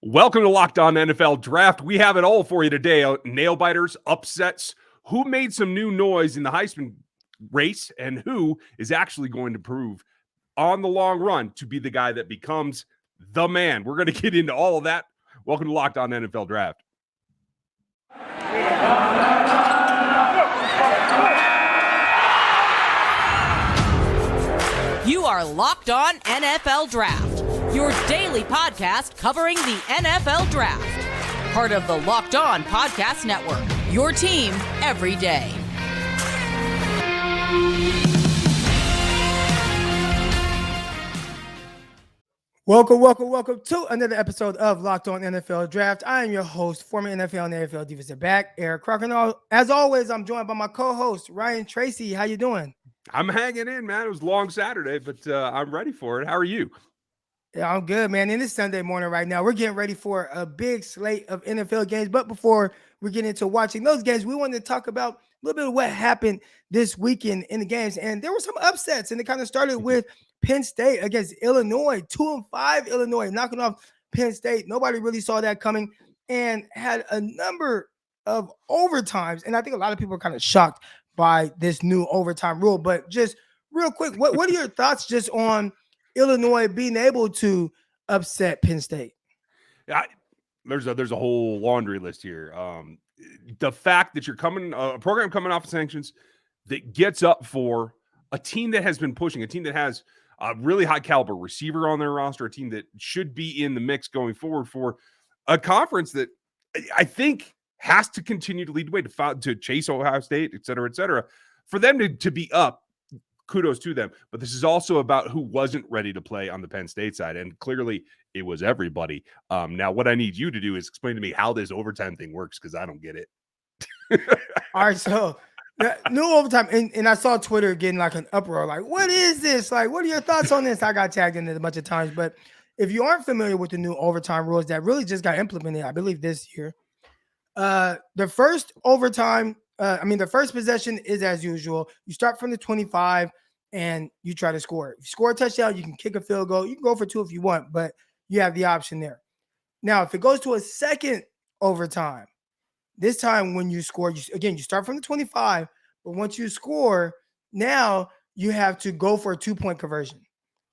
Welcome to Locked On NFL Draft. We have it all for you today. Nail biters, upsets, who made some new noise in the Heisman race, and who is actually going to prove on the long run to be the guy that becomes the man. We're going to get into all of that. Welcome to Locked On NFL Draft. You are Locked On NFL Draft, your daily podcast covering the NFL Draft. Part of the Locked On Podcast Network, your team every day. Welcome to another episode of Locked On NFL Draft. I am your host, former NFL and AFL defensive back, Eric Crocker. As always, I'm joined by my co-host, Ryan Tracy. How you doing? I'm hanging in, man. It was a long Saturday, but I'm ready for it. How are you? Yeah, I'm good, man. And it's Sunday morning right now. We're getting ready for a big slate of NFL games. But before we get into watching those games, we wanted to talk about a little bit of what happened this weekend in the games. And there were some upsets, and it kind of started with Penn State against Illinois. 2-5 Illinois knocking off Penn State. Nobody really saw that coming and had a number of overtimes. And I think a lot of people are kind of shocked by this new overtime rule. But just real quick, what are your thoughts just on Illinois being able to upset Penn State? There's a whole laundry list here. The fact that you're a program coming off of sanctions that gets up for a team that has been pushing, a team that has a really high caliber receiver on their roster, a team that should be in the mix going forward for a conference that I think has to continue to lead the way to chase Ohio State, et cetera, for them to be up. Kudos to them. But this is also about who wasn't ready to play on the Penn State side. And clearly it was everybody. Now, what I need you to do is explain to me how this overtime thing works, because I don't get it. All right, so new overtime. And I saw Twitter getting like an uproar. Like, what is this? Like, what are your thoughts on this? I got tagged in it a bunch of times. But if you aren't familiar with the new overtime rules that really just got implemented, I believe this year, the first overtime, the first possession is as usual. You start from the 25 and you try to score. If you score a touchdown, you can kick a field goal. You can go for two if you want, but you have the option there. Now, if it goes to a second overtime, this time when you score, you start from the 25, but once you score, now you have to go for a 2-point conversion.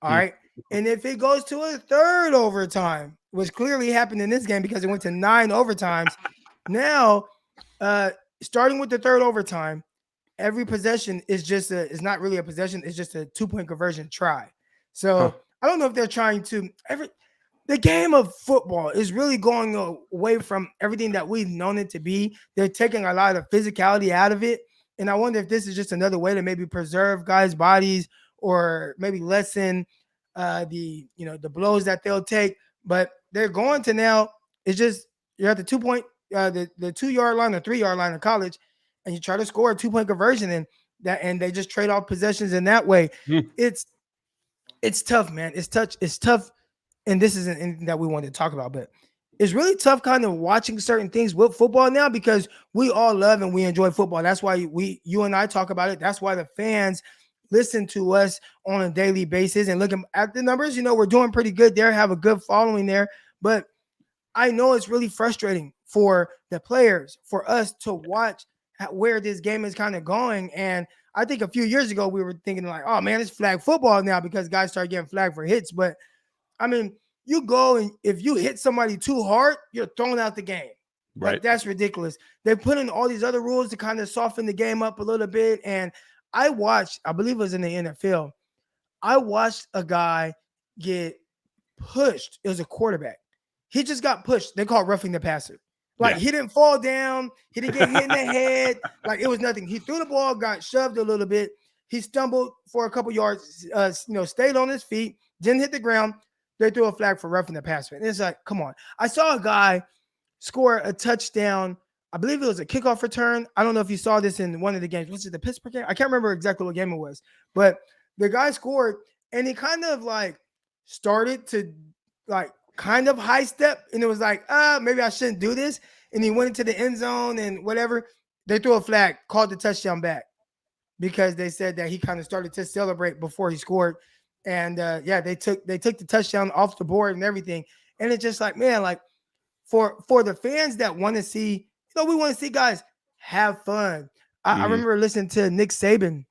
All right. And if it goes to a third overtime, which clearly happened in this game because it went to 9 overtimes, now, starting with the third overtime, every possession is not really a possession. It's just a 2-point conversion try. So I don't know if they're trying to the game of football is really going away from everything that we've known it to be. They're taking a lot of physicality out of it. And I wonder if this is just another way to maybe preserve guys' bodies or maybe lessen the blows that they'll take. But they're going to now, it's just you're at the 2-point the 2-yard line or 3-yard line in college, and you try to score a 2-point conversion and they just trade off possessions in that way. It's tough, man. It's tough. And this isn't anything that we wanted to talk about, but it's really tough kind of watching certain things with football now because we all love and we enjoy football. That's why you and I talk about it. That's why the fans listen to us on a daily basis and looking at the numbers. We're doing pretty good there, have a good following there, but I know it's really frustrating for the players, for us to watch where this game is kind of going. And I think a few years ago, we were thinking like, oh man, it's flag football now because guys start getting flagged for hits. But I mean, you go and if you hit somebody too hard, you're thrown out the game. Right. Like, that's ridiculous. They put in all these other rules to kind of soften the game up a little bit. And I believe it was in the NFL, I watched a guy get pushed. It was a quarterback. He just got pushed. They call it roughing the passer. Like, He didn't fall down. He didn't get hit in the head. Like, it was nothing. He threw the ball, got shoved a little bit. He stumbled for a couple yards, stayed on his feet, didn't hit the ground. They threw a flag for roughing the passer. And it's like, come on. I saw a guy score a touchdown. I believe it was a kickoff return. I don't know if you saw this in one of the games. Was it the Pittsburgh game? I can't remember exactly what game it was. But the guy scored, and he kind of like started to like kind of high step, and it was like, maybe I shouldn't do this. And he went into the end zone and whatever. They threw a flag, called the touchdown back because they said that he kind of started to celebrate before he scored. And they took the touchdown off the board and everything. And it's just like, man, like for the fans that want to see, we want to see guys have fun. I remember listening to Nick Saban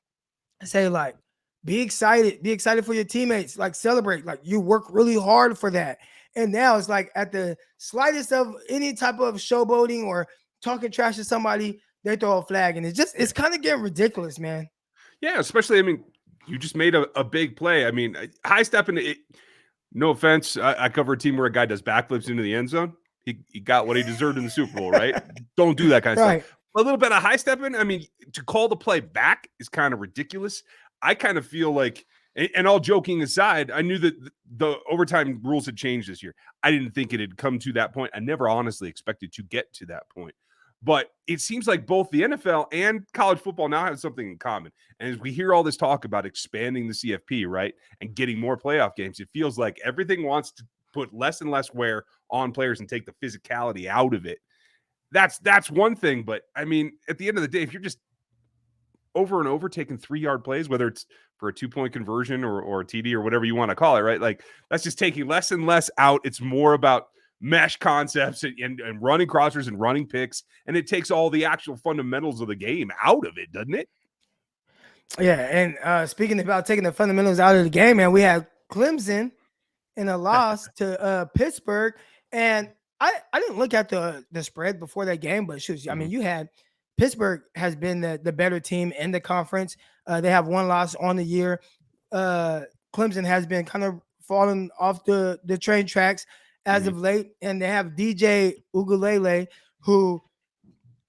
say, like, be excited for your teammates, like celebrate, like you work really hard for that. And now it's like at the slightest of any type of showboating or talking trash to somebody, they throw a flag, and it's kind of getting ridiculous, man. Yeah, especially, I mean, you just made a big play. I mean, high step into it. No offense, I cover a team where a guy does backflips into the end zone. He got what he deserved in the Super Bowl, right? Don't do that kind of stuff. A little bit of high stepping. I mean, to call the play back is kind of ridiculous. I kind of feel like, and all joking aside, I knew that the overtime rules had changed this year. I didn't think it had come to that point. I never honestly expected to get to that point. But it seems like both the NFL and college football now have something in common. And as we hear all this talk about expanding the CFP, right, and getting more playoff games, it feels like everything wants to put less and less wear on players and take the physicality out of it. That's one thing. But, I mean, at the end of the day, if you're just over and over taking 3-yard plays, whether it's for a 2-point conversion or a TD or whatever you want to call it, right, like that's just taking less and less out. It's more about mesh concepts and running crossers and running picks, and it takes all the actual fundamentals of the game out of it, doesn't it? Yeah, and speaking about taking the fundamentals out of the game, man, we had Clemson in a loss to Pittsburgh, and I didn't look at the spread before that game, but I mean, you had Pittsburgh has been the better team in the conference. They have one loss on the year. Clemson has been kind of falling off the train tracks as of late, and they have DJ Ucla, who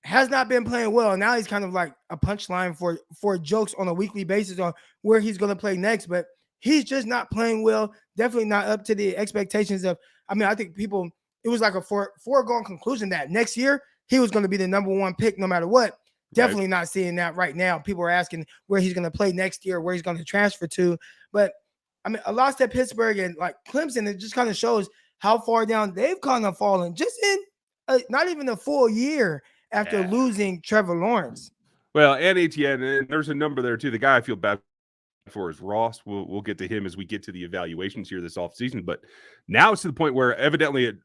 has not been playing well. Now he's kind of like a punchline for jokes on a weekly basis on where he's going to play next, but he's just not playing well. Definitely not up to the expectations of, I mean, I think it was like a foregone conclusion that next year he was going to be the number 1 pick no matter what. Definitely not seeing that right now. People are asking where he's going to play next year, where he's going to transfer to. But I mean, a loss at Pittsburgh and like Clemson, it just kind of shows how far down they've kind of fallen just in not even a full year after losing Trevor Lawrence. Well, and Etienne, and there's a number there too. The guy I feel bad for is Ross. We'll get to him as we get to the evaluations here this offseason. But now it's to the point where evidently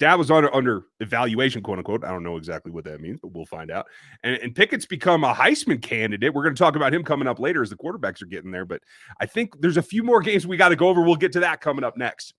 Dad was under evaluation, quote unquote. I don't know exactly what that means, but we'll find out. And Pickett's become a Heisman candidate. We're going to talk about him coming up later as the quarterbacks are getting there. But I think there's a few more games we got to go over. We'll get to that coming up next.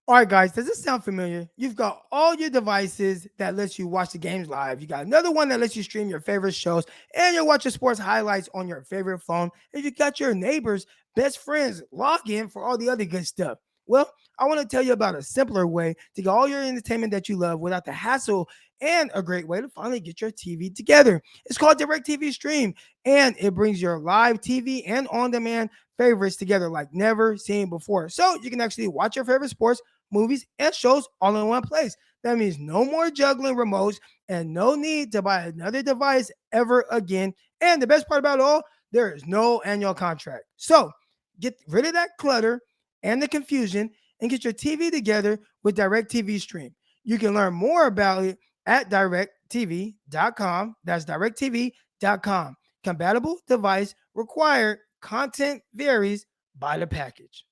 All right, guys, does this sound familiar? You've got all your devices that lets you watch the games live. You got another one that lets you stream your favorite shows, and you'll watch your sports highlights on your favorite phone. And you got your neighbors, best friends, log in for all the other good stuff. Well, I want to tell you about a simpler way to get all your entertainment that you love without the hassle, and a great way to finally get your TV together. It's called Directv Stream, and it brings your live TV and on-demand favorites together like never seen before. So you can actually watch your favorite sports, movies, and shows all in one place. That means no more juggling remotes and no need to buy another device ever again. And the best part about it all, there is no annual contract. So get rid of that clutter and the confusion and get your TV together with Directv Stream. You can learn more about it at directv.com. That's directv.com. Compatible device required. Content varies by the package.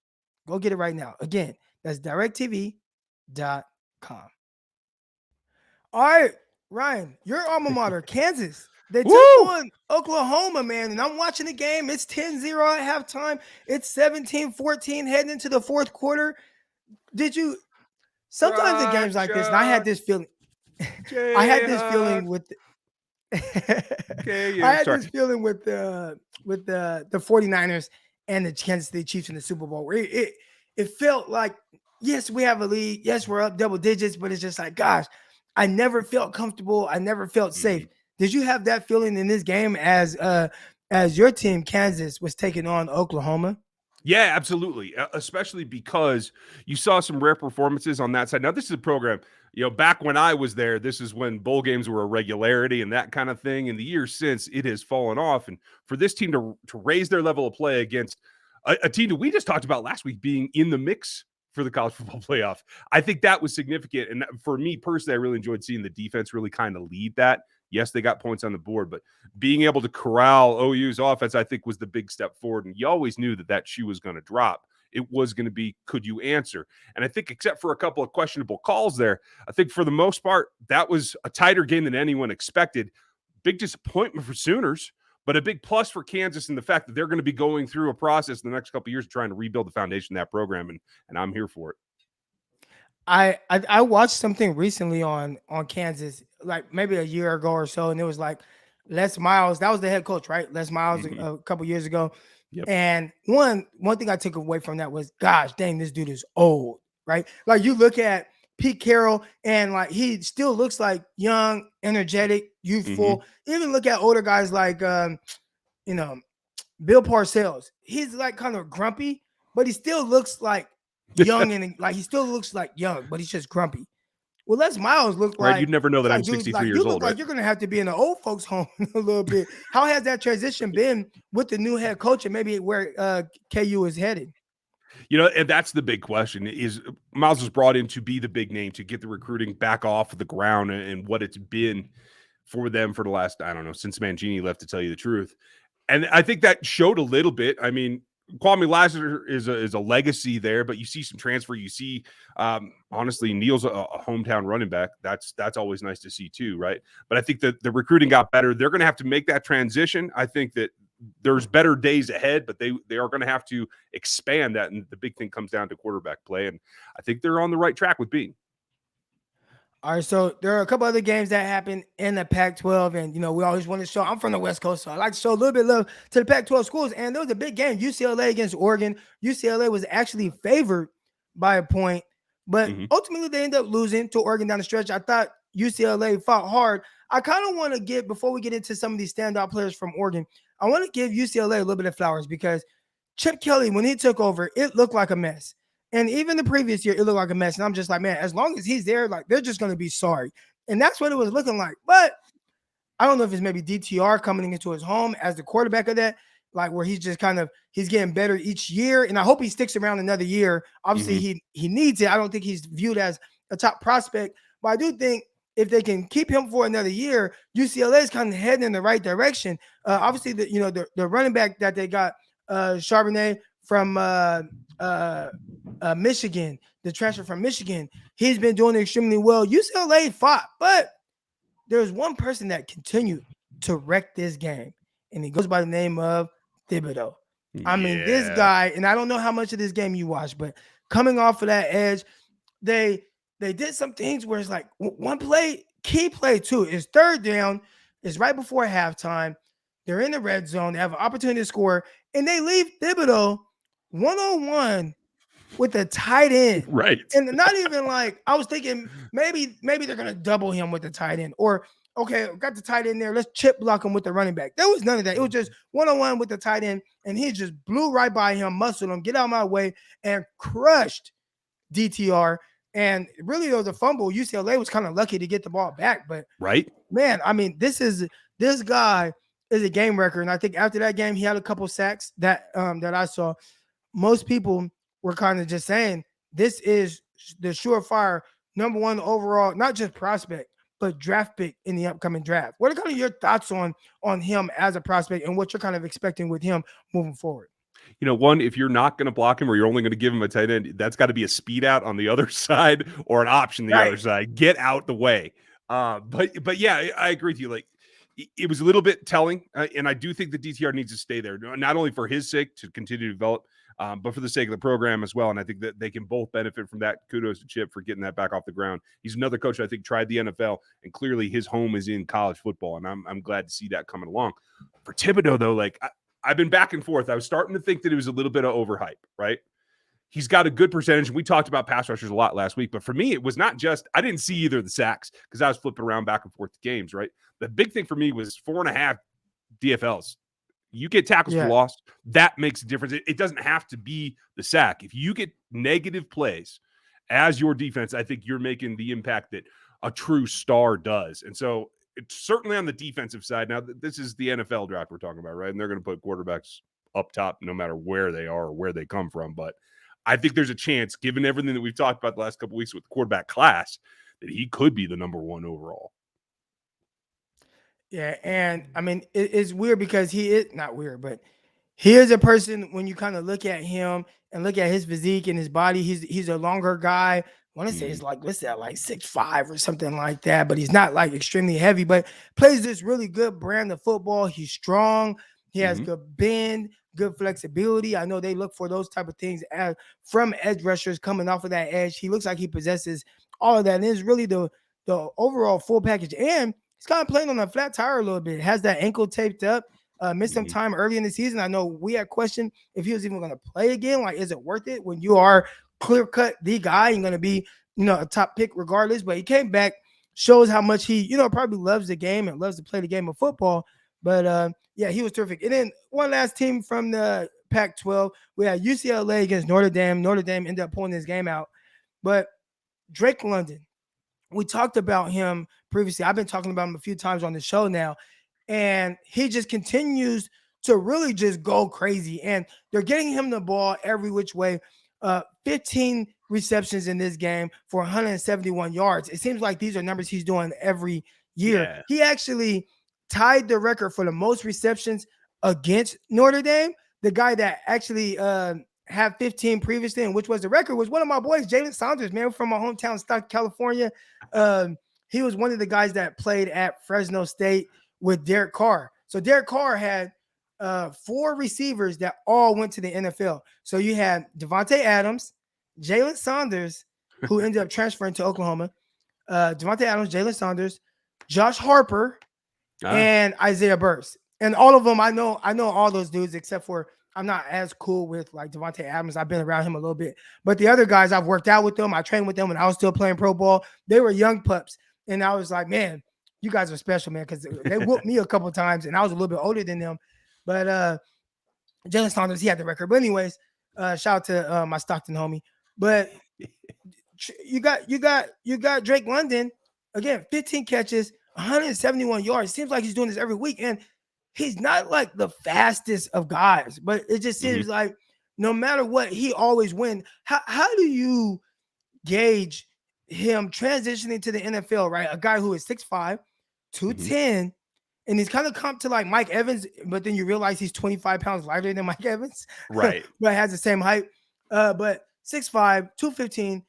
Go get it right now. Again, that's directv.com. All right, Ryan, your alma mater, Kansas. They took on Oklahoma, man, and I'm watching the game. It's 10-0 at halftime. It's 17-14 heading into the fourth quarter. Sometimes in games like this, and I had this feeling. I had this feeling with this feeling with the 49ers and the Kansas City Chiefs in the Super Bowl. Where it felt like, yes, we have a lead. Yes, we're up double digits, but it's just like, gosh, I never felt comfortable. I never felt safe. Did you have that feeling in this game as your team, Kansas, was taking on Oklahoma? Yeah, absolutely. Especially because you saw some rare performances on that side. Now, this is a program, back when I was there, this is when bowl games were a regularity and that kind of thing. In the years since, it has fallen off. And for this team to raise their level of play against a team that we just talked about last week being in the mix for the college football playoff, I think that was significant. And for me personally, I really enjoyed seeing the defense really kind of lead that. Yes, they got points on the board, but being able to corral OU's offense, I think, was the big step forward. And you always knew that shoe was going to drop It was going to be, could you answer? And I think except for a couple of questionable calls there, I think for the most part, that was a tighter game than anyone expected. Big disappointment for Sooners, but a big plus for Kansas in the fact that they're going to be going through a process in the next couple of years trying to rebuild the foundation of that program, and I'm here for it. I watched something recently on Kansas, like maybe a year ago or so, and it was like Les Miles. That was the head coach, right? Les Miles a couple years ago. Yep. And one thing I took away from that was, gosh, dang, this dude is old, right? Like you look at Pete Carroll, and like he still looks like young, energetic, youthful. Even look at older guys like Bill Parcells. He's like kind of grumpy, but he still looks like young and like he still looks like young, but he's just grumpy. Well, Les Miles look like you'd never know that I'm 63 years old. Like you're gonna have to be in the old folks' home a little bit. How has that transition been with the new head coach and maybe where KU is headed? And that's the big question. Is Miles was brought in to be the big name, to get the recruiting back off the ground, and what it's been for them for the last, I don't know, since Mangini left, to tell you the truth. And I think that showed a little bit. I mean, Kwame Lassiter is a legacy there, but you see some transfer. You see, honestly, Neal's a hometown running back. That's always nice to see too, right? But I think that the recruiting got better. They're going to have to make that transition. I think that there's better days ahead, but they are going to have to expand that. And the big thing comes down to quarterback play. And I think they're on the right track with being. All right, so there are a couple other games that happened in the Pac-12, and we always want to show. I'm from the West Coast, so I like to show a little bit of love to the Pac-12 schools. And there was a big game, UCLA against Oregon. UCLA was actually favored by a point, but ultimately they ended up losing to Oregon down the stretch. I thought UCLA fought hard. I kind of want to give, before we get into some of these standout players from Oregon, I want to give UCLA a little bit of flowers, because Chip Kelly, when he took over, it looked like a mess. And even the previous year, it looked like a mess. And I'm just like, man, as long as he's there, like they're just going to be sorry. And that's what it was looking like. But I don't know if it's maybe DTR coming into his home as the quarterback of that, like where he's just he's getting better each year. And I hope he sticks around another year. Obviously, he needs it. I don't think he's viewed as a top prospect. But I do think if they can keep him for another year, UCLA is kind of heading in the right direction. Obviously, the running back that they got, Charbonnet from Michigan, the transfer from Michigan, he's been doing extremely well. UCLA fought, but there's one person that continued to wreck this game, and he goes by the name of Thibodeax. I mean, this guy, and I don't know how much of this game you watched, but coming off of that edge, they did some things where it's like one play, key play too, is third down, is right before halftime. They're in the red zone. They have an opportunity to score, and they leave Thibodeax one-on-one with a tight end. Right. And not even like, I was thinking maybe they're going to double him with the tight end, or, okay, got the tight end there, let's chip block him with the running back. There was none of that. It was just one-on-one with the tight end, and he just blew right by him, muscled him, get out of my way, and crushed DTR. And really, there was a fumble. UCLA was kind of lucky to get the ball back. But, man, I mean, this guy is a game record. And I think after that game, he had a couple sacks that I saw. Most people were kind of just saying this is the surefire number one overall, not just prospect, but draft pick in the upcoming draft. What are kind of your thoughts on him as a prospect and what you're kind of expecting with him moving forward? One, if you're not going to block him or you're only going to give him a tight end, that's got to be a speed out on the other side or an option the other side. Get out the way. But yeah, I agree with you. Like, it was a little bit telling, and I do think the DTR needs to stay there, not only for his sake to continue to develop, but for the sake of the program as well. And I think that they can both benefit from that. Kudos to Chip for getting that back off the ground. He's another coach I think tried the NFL, and clearly his home is in college football, and I'm glad to see that coming along. For Thibodeax, though, like I've been back and forth. I was starting to think that it was a little bit of overhype, right? He's got a good percentage. We talked about pass rushers a lot last week, but for me, it was not just, I didn't see either of the sacks because I was flipping around back and forth to games, right? The big thing for me was 4.5 DFLs. You get tackles for loss, that makes a difference. It doesn't have to be the sack. If you get negative plays as your defense, I think you're making the impact that a true star does. And so it's certainly on the defensive side. Now, this is the NFL draft we're talking about, right? And they're going to put quarterbacks up top no matter where they are or where they come from. But I think there's a chance, given everything that we've talked about the last couple of weeks with the quarterback class, that he could be the number one overall. Yeah, and I mean, it's weird because he is not weird, but he is a person when you kind of look at him and look at his physique and his body. He's a longer guy. I want to say he's like, let's say like 6'5" or something like that, but he's not like extremely heavy, but plays this really good brand of football. He's strong. He has good bend, good flexibility. I know they look for those type of things from edge rushers coming off of that edge. He looks like he possesses all of that. And it's really the overall full package. And he's kind of playing on a flat tire a little bit. Has that ankle taped up. Missed some time early in the season. I know we had questioned if he was even going to play again. Like, is it worth it when you are clear-cut the guy? You're going to be, a top pick regardless. But he came back, shows how much he, probably loves the game and loves to play the game of football. But, yeah, he was terrific. And then one last team from the Pac-12. We had UCLA against Notre Dame. Notre Dame ended up pulling this game out. But Drake London, we talked about him previously. I've been talking about him a few times on the show now. And he just continues to really just go crazy. And they're getting him the ball every which way. 15 receptions in this game for 171 yards. It seems like these are numbers he's doing every year. Yeah. He actually tied the record for the most receptions against Notre Dame. The guy that actually had 15 previously, and which was the record, was one of my boys, Jalen Saunders, man, from my hometown, Stockton, California. He was one of the guys that played at Fresno State with Derek Carr. So Derek Carr had 4 receivers that all went to the NFL. So you had Devontae Adams, Jalen Saunders, who ended up transferring to Oklahoma, Devontae Adams, Jalen Saunders, Josh Harper, and Isaiah Burks. And all of them, I know all those dudes, except for I'm not as cool with like Devontae Adams. I've been around him a little bit. But the other guys, I've worked out with them. I trained with them when I was still playing pro ball. They were young pups. And I was like, man, you guys are special, man, because they whooped me a couple of times, and I was a little bit older than them. But Jalen Saunders, he had the record. But anyways, shout out to my Stockton homie. But you got Drake London, again, 15 catches, 171 yards. Seems like he's doing this every week, and he's not like the fastest of guys, but it just seems like no matter what, he always wins. How do you gauge him transitioning to the NFL, right? A guy who is 6'5", 210, and he's kind of comped to like Mike Evans, but then you realize he's 25 pounds lighter than Mike Evans, right? But has the same height, but 6'5", 215,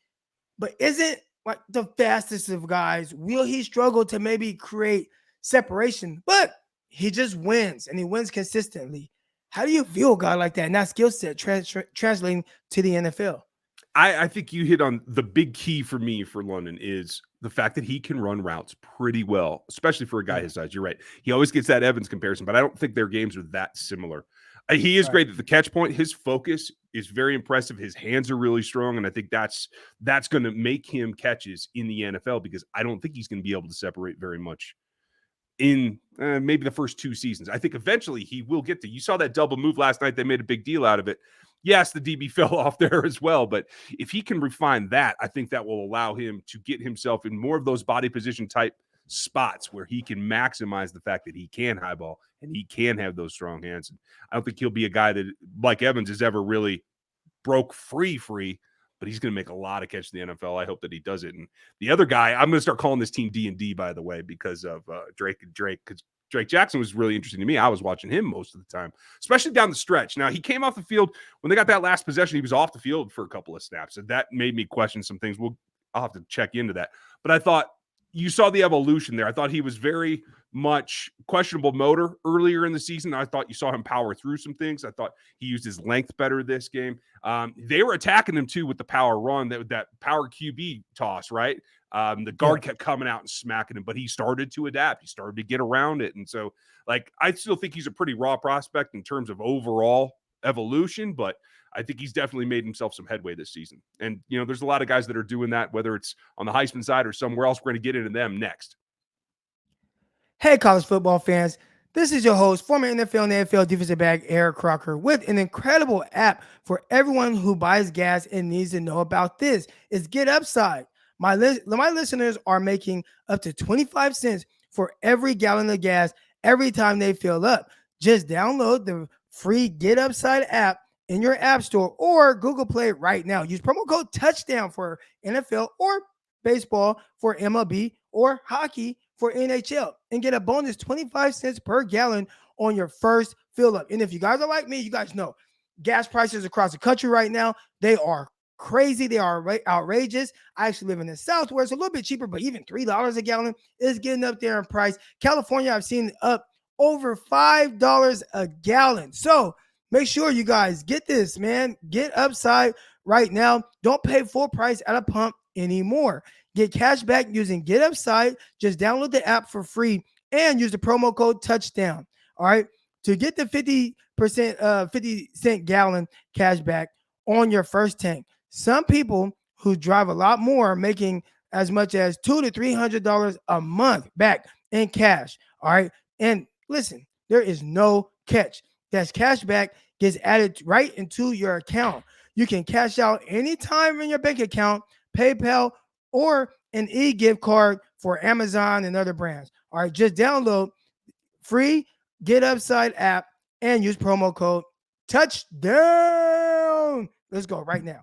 but isn't like the fastest of guys. Will he struggle to maybe create separation? But he just wins, and he wins consistently. How do you feel a guy like that and that skill set translating to the NFL? I think you hit on the big key for me for London is the fact that he can run routes pretty well, especially for a guy his size. You're right. He always gets that Evans comparison, but I don't think their games are that similar. He is great at the catch point. His focus is very impressive. His hands are really strong, and I think that's going to make him catches in the NFL, because I don't think he's going to be able to separate very much in maybe the first 2 seasons. I think eventually he will get to. You saw that double move last night. They made a big deal out of it. Yes, the DB fell off there as well, but if he can refine that, I think that will allow him to get himself in more of those body position type spots where he can maximize the fact that he can highball and he can have those strong hands. And I don't think he'll be a guy that, like Evans, has ever really broke free, but he's going to make a lot of catches in the NFL. I hope that he does it. And the other guy, I'm going to start calling this team D&D, by the way, because of Drake, because Drake Jackson was really interesting to me. I was watching him most of the time, especially down the stretch. Now, he came off the field when they got that last possession. He was off the field for a couple of snaps, and that made me question some things. I'll have to check into that. But I thought you saw the evolution there. I thought he was very much questionable motor earlier in the season. I thought you saw him power through some things. I thought he used his length better this game. They were attacking him too with the power run, that power QB toss, right? The guard kept coming out and smacking him, but he started to adapt. He started to get around it. And so, like, I still think he's a pretty raw prospect in terms of overall evolution, but I think he's definitely made himself some headway this season. And, there's a lot of guys that are doing that, whether it's on the Heisman side or somewhere else. We're going to get into them next. Hey, college football fans. This is your host, former NFL and AFL defensive back Eric Crocker, with an incredible app for everyone who buys gas and needs to know about this. It's Get Upside. My listeners are making up to 25 cents for every gallon of gas every time they fill up. Just download the free Get Upside app in your app store or Google Play right now. Use promo code TOUCHDOWN for NFL or baseball for MLB or hockey for NHL and get a bonus 25 cents per gallon on your first fill up. And if you guys are like me, you guys know gas prices across the country right now, they are crazy. They are outrageous. I actually live in the South where it's a little bit cheaper, but even $3 a gallon is getting up there in price. California, I've seen up over $5 a gallon. So make sure you guys get this, man. Get Upside right now. Don't pay full price at a pump anymore. Get cash back using Get Upside. Just download the app for free and use the promo code Touchdown. All right. To get the 50 cent gallon cash back on your first tank. Some people who drive a lot more are making as much as $200 to $300 a month back in cash. All right. And listen, there is no catch. That's cash back gets added right into your account. You can cash out anytime in your bank account, PayPal, or an e-gift card for Amazon and other brands. All right. Just download free Get Upside app and use promo code Touchdown. Let's go right now.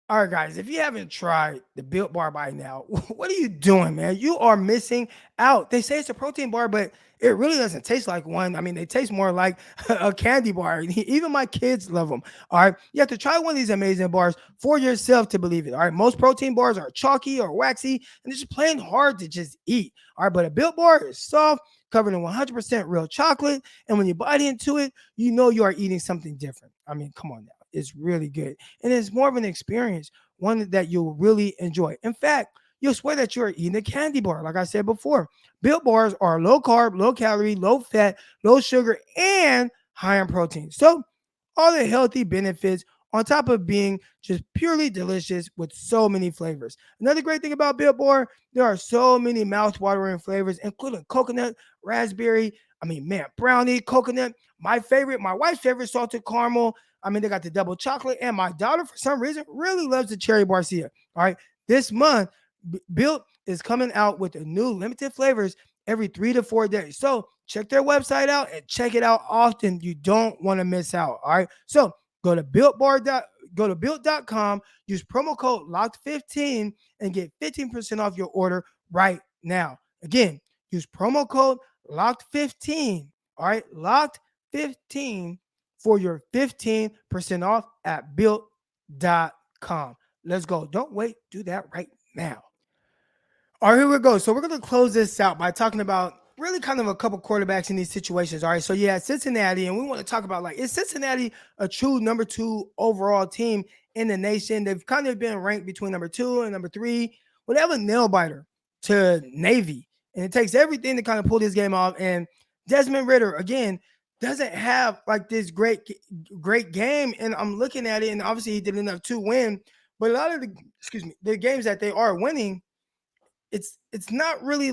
All right, guys, if you haven't tried the Built Bar by now, what are you doing, man? You are missing out. They say it's a protein bar, but it really doesn't taste like one. I mean, they taste more like a candy bar. Even my kids love them. All right, you have to try one of these amazing bars for yourself to believe it. All right, most protein bars are chalky or waxy, and it's just plain hard to just eat. All right, but a Built Bar is soft, covered in 100% real chocolate, and when you bite into it, you know you are eating something different. I mean, come on now. It's really good. And it's more of an experience, one that you'll really enjoy. In fact, you'll swear that you're eating a candy bar. Like I said before, Built Bars are low carb, low calorie, low fat, low sugar, and high in protein. So all the healthy benefits on top of being just purely delicious with so many flavors. Another great thing about Built Bar, there are so many mouth-watering flavors, including coconut, raspberry, brownie, coconut. My wife's favorite, salted caramel. They got the double chocolate, and my daughter, for some reason, really loves the cherry barcia. All right. This month, Built is coming out with the new limited flavors every 3 to 4 days. So check their website out and check it out often. You don't want to miss out. All right. So go to built.com, use promo code LOCKED15 and get 15% off your order right now. Again, use promo code LOCKED15. All right. LOCKED15 for your 15% off at built.com. Let's go. Don't wait. Do that right now. All right, here we go. So we're going to close this out by talking about really kind of a couple quarterbacks in these situations. All right, so yeah, Cincinnati, and we want to talk about, is Cincinnati a true number 2 overall team in the nation? They've kind of been ranked between number 2 and number 3. Well, they have a nail biter to Navy, and it takes everything to kind of pull this game off. And Desmond Ridder, again, doesn't have this great game. And I'm looking at it, and obviously he did enough to win, but a lot of the games that they are winning, it's not really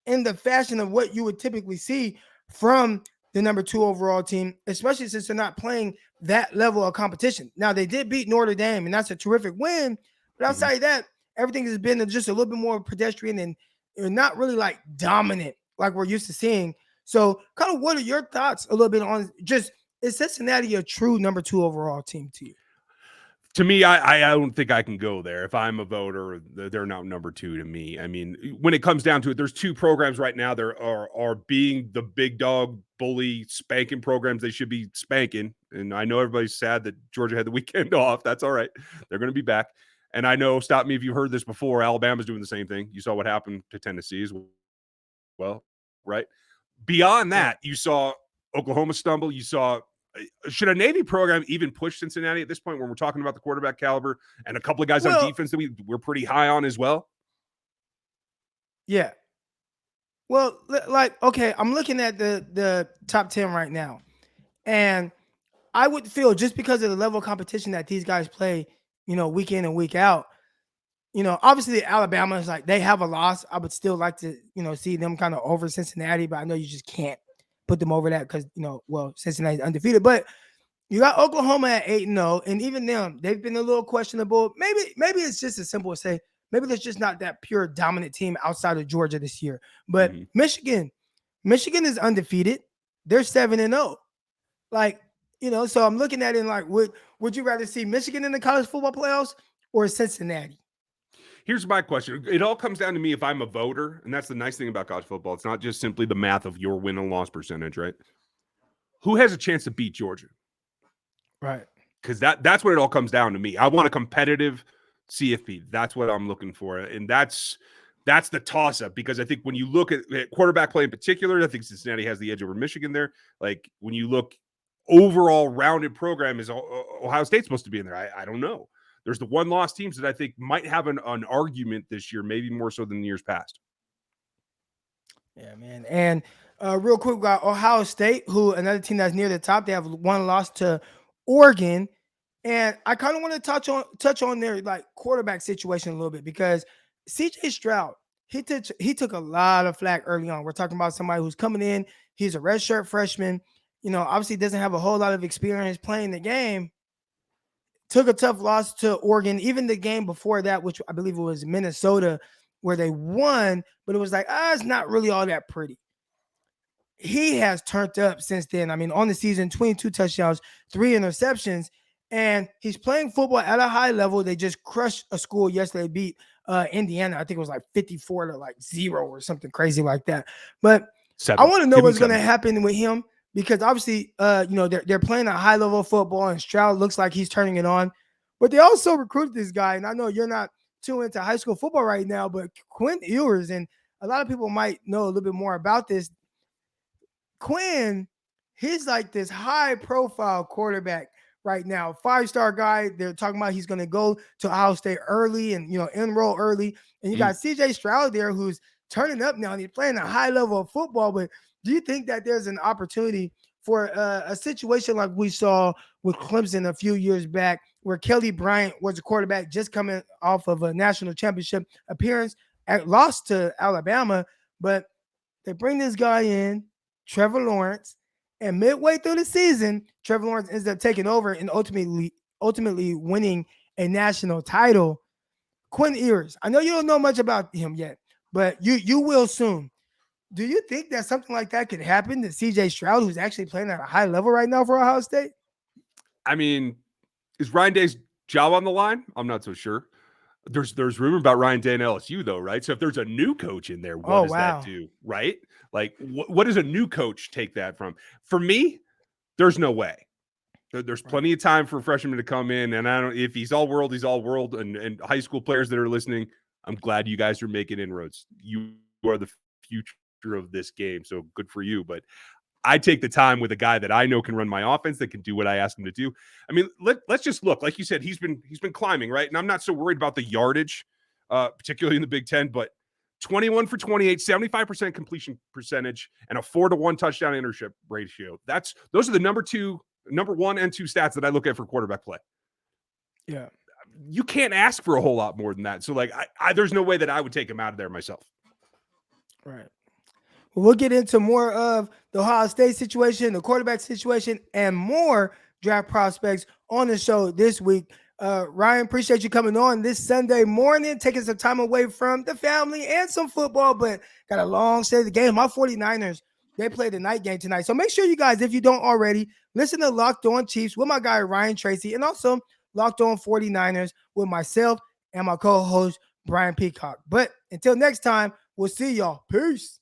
in the fashion of what you would typically see from the number 2 overall team, especially since they're not playing that level of competition. Now, they did beat Notre Dame, and that's a terrific win, but outside of that, everything has been just a little bit more pedestrian and not really dominant like we're used to seeing. So kind of what are your thoughts a little bit on just, is Cincinnati a true number 2 overall team to you? To me, I don't think I can go there. If I'm a voter, they're not number 2 to me. I mean, when it comes down to it, there's 2 programs right now that are being the big dog bully spanking programs they should be spanking. And I know everybody's sad that Georgia had the weekend off. That's all right. They're going to be back. And I know, stop me if you've heard this before, Alabama's doing the same thing. You saw what happened to Tennessee as well, right? Beyond that, you saw Oklahoma stumble. You saw, should a Navy program even push Cincinnati at this point when we're talking about the quarterback caliber and a couple of guys on defense that we're pretty high on as well? Yeah. Well, okay, I'm looking at the top 10 right now, and I would feel, just because of the level of competition that these guys play, week in and week out, obviously Alabama is they have a loss. I would still like to, see them kind of over Cincinnati, but I know you just can't put them over that because, Cincinnati's undefeated. But you got Oklahoma at 8-0, and even them, they've been a little questionable. Maybe it's just as simple as say, maybe there's just not that pure dominant team outside of Georgia this year. But Michigan is undefeated. They're 7-0. So I'm looking at it would you rather see Michigan in the college football playoffs or Cincinnati? Here's my question. It all comes down to me if I'm a voter, and that's the nice thing about college football. It's not just simply the math of your win and loss percentage, right? Who has a chance to beat Georgia? Right. Because that's what it all comes down to me. I want a competitive CFP. That's what I'm looking for. And that's the toss-up, because I think when you look at quarterback play in particular, I think Cincinnati has the edge over Michigan there. Like, when you look overall rounded program, is Ohio State supposed to be in there? I don't know. There's the one-loss teams that I think might have an argument this year, maybe more so than the years past. Yeah, man. And real quick, we got Ohio State, who another team that's near the top. They have one loss to Oregon. And I kind of want to touch on their like quarterback situation a little bit, because CJ Stroud, he took a lot of flack early on. We're talking about somebody who's coming in. He's a redshirt freshman. Obviously doesn't have a whole lot of experience playing the game. Took a tough loss to Oregon. Even the game before that, which I believe it was Minnesota, where they won, but it was like, it's not really all that pretty. He has turned up since then. I mean, on the season, 22 touchdowns, 3 interceptions, and he's playing football at a high level. They just crushed a school yesterday, beat Indiana. I think it was like 54-0 or something crazy like that. But I want to know what's going to happen with him, because obviously, they're playing a high level of football, and Stroud looks like he's turning it on. But they also recruited this guy, and I know you're not too into high school football right now, but Quinn Ewers, and a lot of people might know a little bit more about this. Quinn, he's like this high-profile quarterback right now, 5-star guy. They're talking about he's going to go to Ohio State early and, enroll early. And you got CJ Stroud there, who's turning up now, and he's playing a high level of football. But do you think that there's an opportunity for a situation like we saw with Clemson a few years back, where Kelly Bryant was a quarterback just coming off of a national championship appearance, lost to Alabama, but they bring this guy in, Trevor Lawrence, and midway through the season, Trevor Lawrence ends up taking over and ultimately winning a national title. Quinn Ewers, I know you don't know much about him yet, but you will soon. Do you think that something like that could happen to CJ Stroud, who's actually playing at a high level right now for Ohio State? I mean, is Ryan Day's job on the line? I'm not so sure. There's rumor about Ryan Day and LSU, though, right? So if there's a new coach in there, what does that do, right? Like, what does a new coach take that from? For me, there's no way. There's plenty of time for a freshman to come in, and I don't. If he's all world, he's all world. And high school players that are listening, I'm glad you guys are making inroads. You are the future of this game, so good for you. But I take the time with a guy that I know can run my offense, that can do what I ask him to do. I mean, let's just look. Like you said, he's been climbing, right? And I'm not so worried about the yardage, particularly in the Big Ten, but 21 for 28, 75% completion percentage, and a 4-to-1 touchdown intercept ratio. Those are the number 1 and 2 stats that I look at for quarterback play. Yeah. You can't ask for a whole lot more than that. So like, there's no way that I would take him out of there myself. Right. We'll get into more of the Ohio State situation, the quarterback situation, and more draft prospects on the show this week. Ryan, appreciate you coming on this Sunday morning, taking some time away from the family and some football, but got a long stay of the game. My 49ers, they play the night game tonight. So make sure you guys, if you don't already, listen to Locked On Chiefs with my guy Ryan Tracy, and also Locked On 49ers with myself and my co-host Brian Peacock. But until next time, we'll see y'all. Peace.